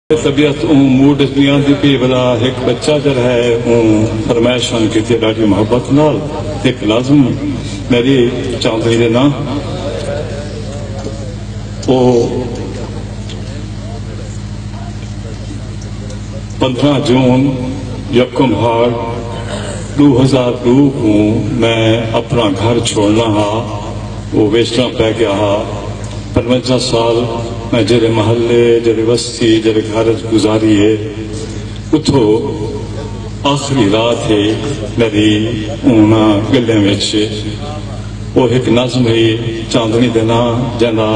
طبیعت موڈ نہیں آتی پی بلا ایک بچہ جڑا ہے فرمائش کی تھی ڈاڈی محبت نال ایک لازم میری چاہتے ہیں نا وہ 15 جون یکم ہار 2002 کو میں اپنا گھر چھوڑنا ہا وہ ویچنا پہ گیا ہا 55 سال میں جڑے محلے جڑے وسطی جڑے گھر گزاری ہے اتھو آخری رات ہے میری اونا گلے میں وہ ایک نظم ہے چاندنی دینا جنا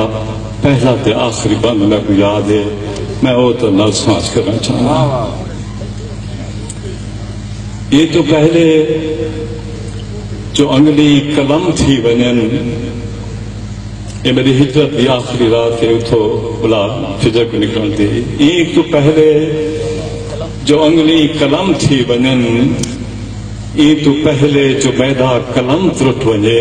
پہلا تے آخری بند میں کو یاد ہے میں وہ تو نل سانچ کرنا چاہنا یہ تو پہلے جو انگلی قلم تھی ونن یہ میری ہجرت کی آخری رات ہے اتھو بلا فجر کو نکل دی ایک تو پہلے جو انگلی قلم تھی ونن ایک تو پہلے جو میدا قلم ترٹ ونجے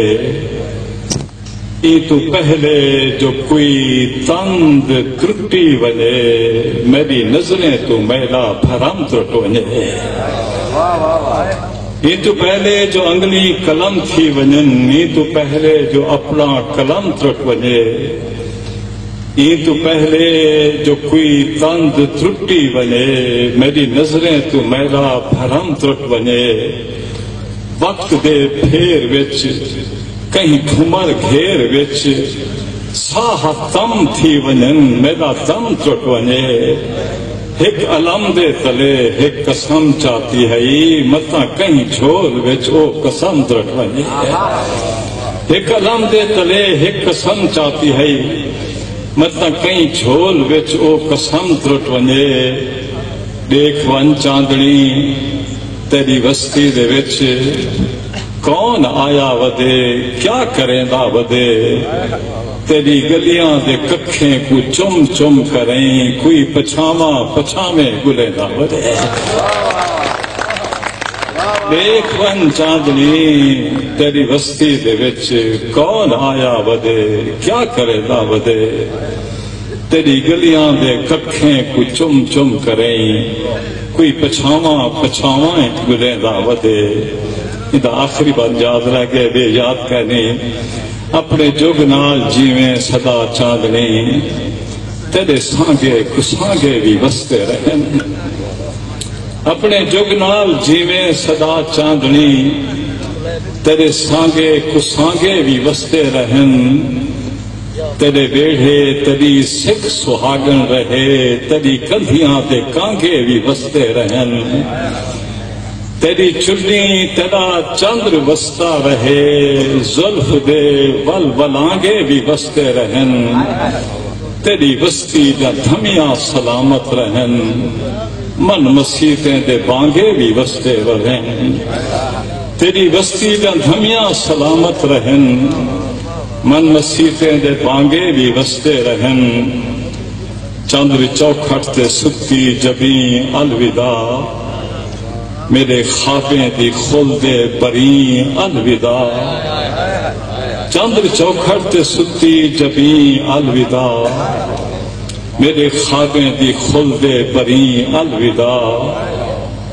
ایک تو پہلے جو کوئی تند کرٹی ونجے میری نظریں تو میدا بھرم ترٹ ونجے یہ تو پہلے جو انگلی قلم تھی ونن یہ تو پہلے جو اپنا قلم ترٹ ونجے یہ تو پہلے جو کوئی تند ترٹی ونجے میری نظریں تو میرا بھرم ترٹ ونجے وقت دے پھیر وچ کہیں گھمر گھیر وچ ساہ تم تھی ونن میرا تم ترٹ ونجے ایک علم دے تلے ایک قسم چاہتی ہے متا کہیں جھول وچ او قسم ترٹ ونجے ایک علم دے تلے ایک قسم چاہتی ہے متا کہیں جھول وچ او قسم ترٹ ونجے دیکھ ون چاندنی تیری وسطی دے وچ کون آیا ودے کیا کریں دا ودے تیری گلیاں دے ککھیں کو چم چم کریں کوئی پچھامیں گلے دا ودے دیکھ ون چاندنی تیری وسطی دے وچ کون آیا ودے کیا کرے دا ودے تیری گلیاں دے ککھیں کو چم چم کریں کوئی پچھاواں گلے دا ودے یہ آخری بات یاد رہ گئے بے یاد کہنے اپنے جگ نال جیویں صدا چاندنی تیرے سانگے کسانگے بھی وستے رہن اپنے جگ نال جیویں صدا چاندنی تیرے سانگے کسانگے بھی وستے رہن تیرے بیڑھے تیری سکھ سہاگن رہے تیری کندھیاں تے کانگے بھی وستے رہن تیری چلی تیرا چندر وستا رہے زلف دے ول ولانگے بھی وستے رہن تیری وستی جا دھمیاں سلامت رہن من مسیتیں دے بانگے بھی وستے رہن تیری وستی جا دھمیاں سلامت رہن من مسیتیں دے بانگے بھی وستے رہن چندر چوکھٹ تے ستی جبیں الوداع میرے خوابیں دی خلدے بریں الوداع چندر چوکھٹ تے ستی جبیں الوداع میرے خوابیں دی خلدے بریں الوداع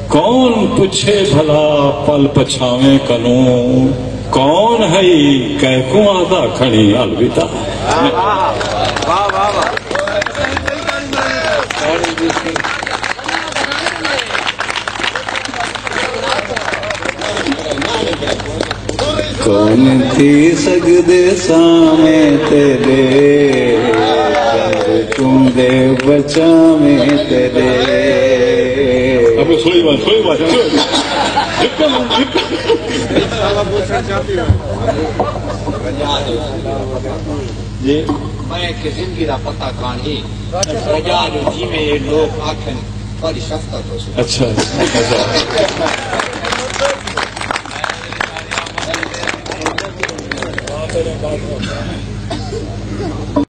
کون پوچھے بھلا پل پچھاویں کنوں کون ہے کہہ کو آدھا کھڑی الوداع کون تھی سجدے سامیں تیرے تم دے بچامیں تیرے اب سوئی بات جی میں ایک زندگی دا پتہ کہانی رجا جو جی میں لوگ آکھیں بڑی شفقت ہو سکتا اچھا